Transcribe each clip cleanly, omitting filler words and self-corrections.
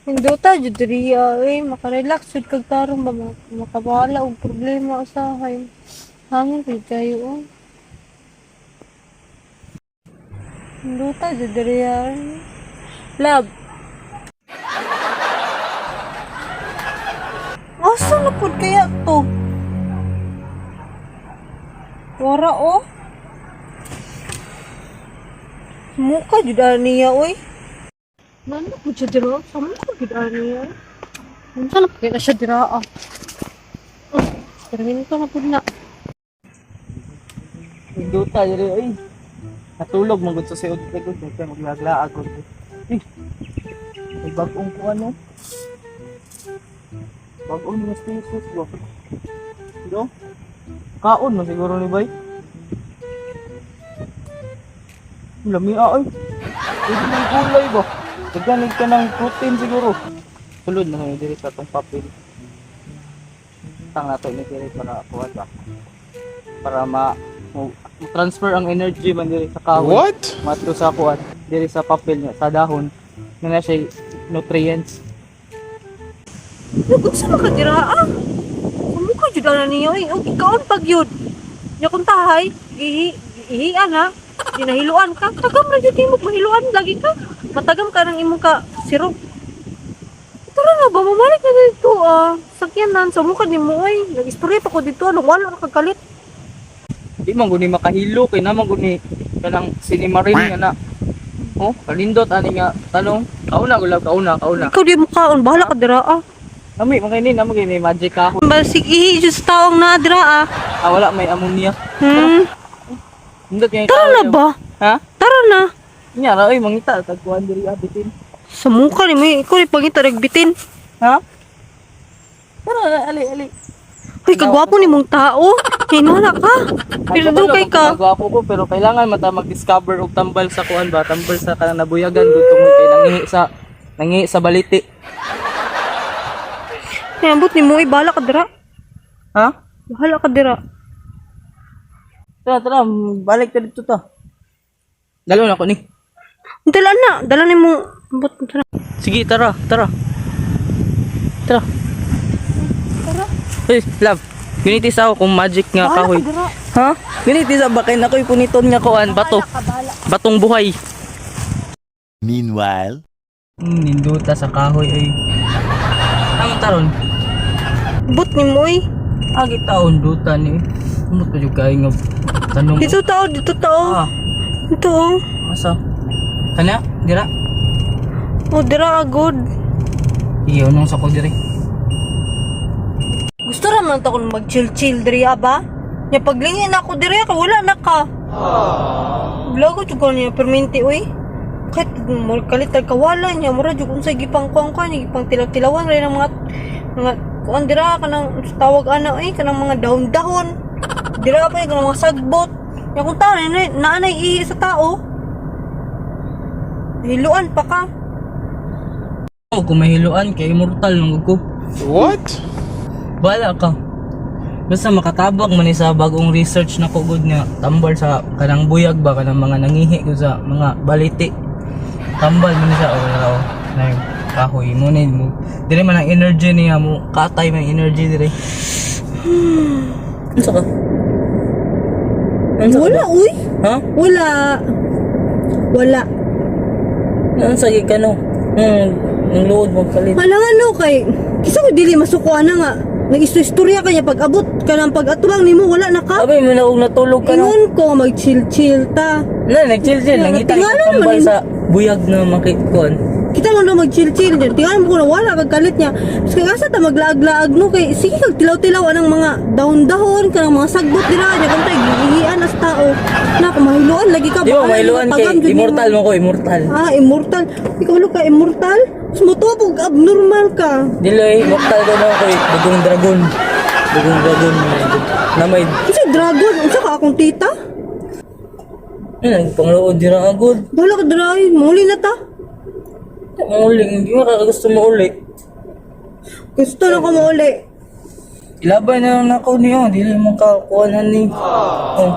Hindi ta jud diriya makarelax jud kag tarong ba makawala og problema usahay. Hangin kay kayo oh. Hindi ta jud diriya. Love. Asa na pud kaya to? Wara oh. Muka jud niya oy. Nano po siya dira? Sama ko gid-ani yan. Unsa na kaya siya dira ah. Termin ko na po na. Induta diri ay. Natulog man gud sa sayod ko kay maglaglaag ko. Ay bag-ong ko ano? Bag-ong ni Jesus ko. Do? Kaon mo siguro ni bay. Lami ay. Ito ng kulay ba? Nagganig ka ng protein siguro. Sulod na ngayon diri sa itong papel. Tang nato ni diri para kuha ba? Para transfer ang energy man diri sa kahoy. What? Matto sa kuha diri sa papel niya, sa dahon. Na siya nutrients. Lugod sa makadira ah. Mukha jud na niya eh. Okay, kaon pag yun. Nya kung tahay, ihian ha. Dinahiluan ka. Tagam na jud imong mahiluan lagi ka. Matagam ka ng imong ka sirop. Tara na ba, mamalik na dito ah. Sakyanan, sa mukha ni mo ay. Nag-istorya pa ko dito, ano, wala na kagalit. Di man guni makahilo kay naman guni kanang sinimarin nga na. Oh, kalindot ani nga tanong. Kauna gulab kauna. Ikaw di mo kaon, bahala ka dira ah. Nami makini na magini magic kahon. Basig ihi jud sa taong na dira ah. Ah, wala may ammonia. Hindot nga Tara na ba? Ha? Tara na. Nya ra oy mangita tagkuan diri abitin. Sa mukha ni mo, ikaw ni pangita nagbitin. Ha? Tara ali. Uy, kagwapo ni mong tao. Hinala ka. Pero dugay ka. Gwapo ko pero kailangan mata mag-discover og tambal sa kuan ba, tambal sa kanang nabuyagan gud tungod kay nangihi sa baliti. Niambot ni mo, bahala ka dira. Ha? Bahala ka dira. Tara, balik ka dito ta. Dalo na ko ni. Dala ni mo. Ambot mo tara. Sige, tara. Tara. Hey, love. Guniti sa ako kung magic nga Bahala kahoy. ka dira. Ha? Guniti sa bakay na ko'y puniton nga kuan bato. Batong buhay. Meanwhile, Ninduta sa kahoy ay. Ang taron. But ni mo eh. Agi taon duta ni. Umot pa jud kay nga tanong. Dito tao. Ah, Ito oh. asa? Kana? Dira? Oh, dira agod. Iyo nung sa ko diri. Gusto raman ta kung mag-chill diri ba? Nya paglingin ako diri ka wala na ka. Blago jud ko niya perminti oy. Kahit mo kalit ka wala niya mura jud unsay gipangkuang ka ni gipang tilaw-tilawan rin ang mga kuan dira kanang tawag ana oy kanang mga dahon-dahon. Dira pa kanang mga sagbot. Nya kung taon naanay ihi sa tao. Hiluan pa ka. Oh, kung mahiluan kay immortal nung ko. what? Bala ka. Basta makatabak man ni sa bagong research na ko good nga tambal sa kanang buyag ba kanang mga nangihi ko sa mga baliti. Tambal man ni sa na yung kahoy mo ni mo. Dire man ang energy niya mo katay man energy dire. Unsa ka? Wala uy. Ha? Wala. Unsa gyud kano? Ang load mo kalit. Ano kay kisa ko dili masukuan na nga. Nag-istorya kanya pag abot ka ng pag-atubang nimo wala na ka. Abay mo na og natulog ka no. Ingon ko mag-chill ta. Na nag-chill nangita ko Tingala tambal naman. sa buyag na makikon. Kita man daw mag-chill diyan. Tingnan mo ko na wala kag kalit niya. Mas kay asa ta maglaag-laag no kay sige kag tilaw-tilaw anang mga dahon-dahon kanang mga sagbot dira nya kuntay gihian as tao. Na ko mahiluan lagi ka Di ba baka mailuan kay tagam jud immortal nimo. mo ko immortal. Ah, immortal. Ikaw lo ka immortal? Sumutubog abnormal ka. Dili immortal ko na ko dugong dragon. Dugong dragon na may Kasi dragon, unsa ka akong tita? panglood dira agud. Wala ka dry, muli na ta. Mauling, hindi mo gusto mo uli. Gusto na ko mauli. Ilabay na lang ako niyo, dili mo kakuhanan ni. Oh.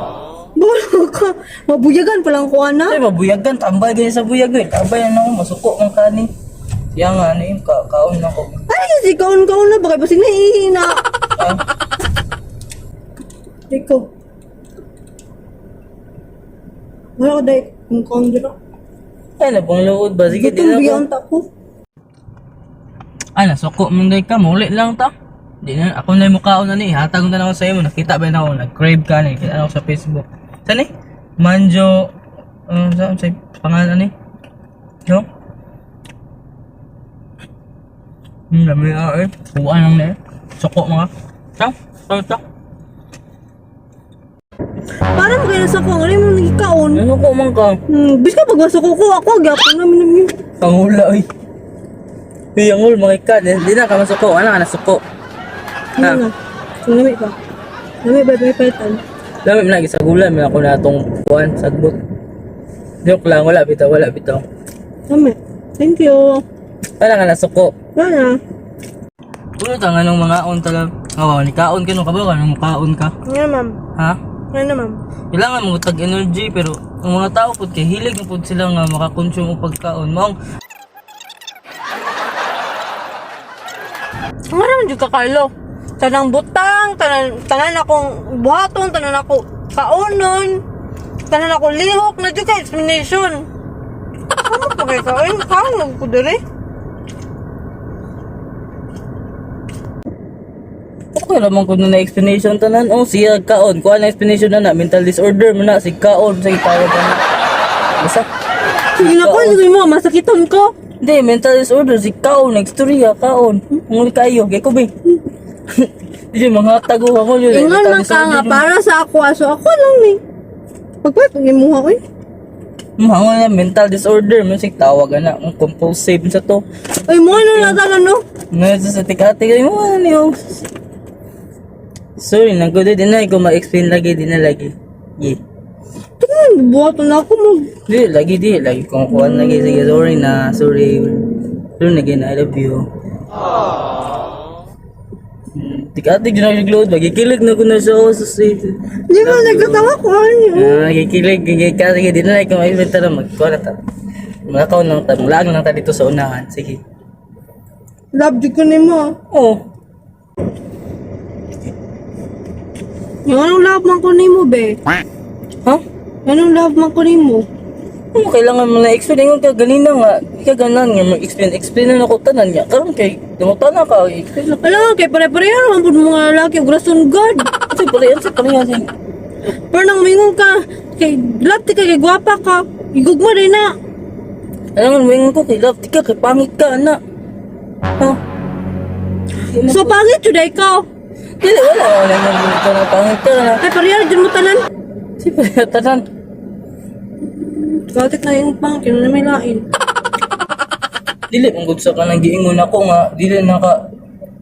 Wala ka. Mabuyagan palang kuha na. Ay, mabuyagan, tambay ganyan sa buyag eh. Tambay na ako, masuko ng kanin. Kaya nga, ano yung kaon na ko. Ay, kasi kaon-kaon na. Bakit basig nahihina? Ah, Ikaw. Wala ko dahil kung kaon dito. ay, napang load ba? Sige, di Gutom na ko. biyang ko. Ano, suko mong day ka, muli lang ta. Di na, ako na yung mukhaon na ni, hatag na ako sa iyo, nakita ba na ako, nag-crave ka ni, kita ako sa Facebook. Saan ni? Manjo, saan sa pangalan ni? No? Dami na eh, kuhaan lang na eh. Suko mga. Sa. Para mo kayo sa kong, ano yung nagkikaon? Ano ko man ka? Bis ka pagwasok ko, ako agapon namin namin. Pangula oy. Piyangol makika, di na ka masuko, ano ka nasuko? Ano na? Kung nami pa. Nami ba may palitan? Dami mo lagi sa gula, may ako na itong kuhaan, sagbot. Joke lang, wala bitaw. Nami. Thank you. Wala ka nasuko. Wala. Puno ta nga nung mga on talaga. Oo, nikaon ka nung kabaw ka, nung kaon ka. Nga ma'am. Ha? Nga ma'am. Kailangan mo tag energy pero ang mga tao pud kay hilig na pud sila nga makakonsume og pagkaon. Maong Nga naman dyan ka, Carlo. Tanang butang, tanan akong buhaton, tanan ako kaonon, tanan ako lihok, na dyan ka explanation. Ano pa kayo kaon? Kaon lang ko dere. okay naman ko na explanation tanan. Oh, siya kaon. Kuha na explanation na mental disorder mo na si kaon sa tawag na. Basta Sige na ko, hindi mo, masakiton ko. hindi, mental disorder si kaon, nagstorya kaon. Nguli kayo, kay ko ba? Hindi mga tago ako yun. Ingon man ka nga, para sa ako, aso ako lang ni. Pagpapag imuha ko eh. Mga na mental disorder mo si tawag na ang compulsive sa to. Ay, mo ano na talaga, no? Ngayon sa tikati mo ano yun. Sorry, nagod din na ko ma-explain lagi din na lagi. Yeah. Tingnan, buhaton na ako mo. Di lagi kung kuhan lagi sige sorry na sorry. Sorry again, I love you. Tikati yun ang nag-load, magikilig na ko na sa safe. Hindi mo nagkatawa ko, ano? Magikilig, kasi di na like kung ma-explain ta na magkuha na ta. Mga kaon lang ta, mulaan lang ta dito sa unahan. Sige. Love di ko ni mo. Oh. Yung anong love man ko ni mo, be? Ha? Anong love man ko ni mo? Ano kailangan mo na explain yung ganina nga, ika ganan nga explain na ako tanan niya. Karon kay dumutan na ka, explain na. Alam nga, kay pare-pareho naman po ng mga lalaki, grason God. Kasi pala yan. Pero nang mingon ka, kay love di ka, kay gwapa ka, igugma rin na. Alam mo, ko kay love, tika kay pangit ka, anak. Ha? So, pangit yun na ikaw. Dili, wala ka na pangit ka na. Ay, pareho dyan mo tanan. Si pala tanan. Bakit na yung pangit, yun na may lain. Dili, mong gudsa ka nang giingon ako nga, dili naka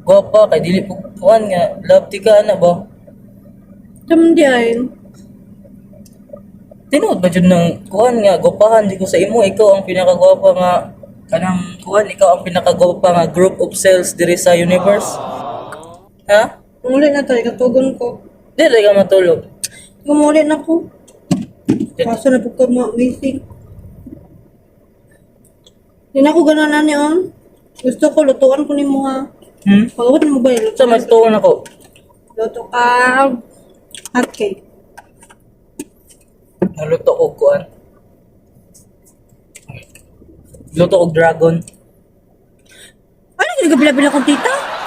gwapa kay dili po kuan nga, love tika, anak ba? Tama diyan. Tinuod ba dyan ng kuhan nga, gupahan di ko sa imo, ikaw ang pinakagwapa nga, kanang kuhan, ikaw ang pinakagwapa nga group of cells diri sa universe? Ha? Umulit na tayo, katugon ko. Dili ka matulog. Umulit na ko. Kaso na po ka ma-waiting. Hindi na ako gano'n na niyon. Gusto ko, lutuan ko ni mo ha. Pagawad mo ba yun? Sa matutuon ako. Luto ka hot cake. Naluto ko kuhan. Luto ko dragon. Ano yung nagabila-bila kong tita?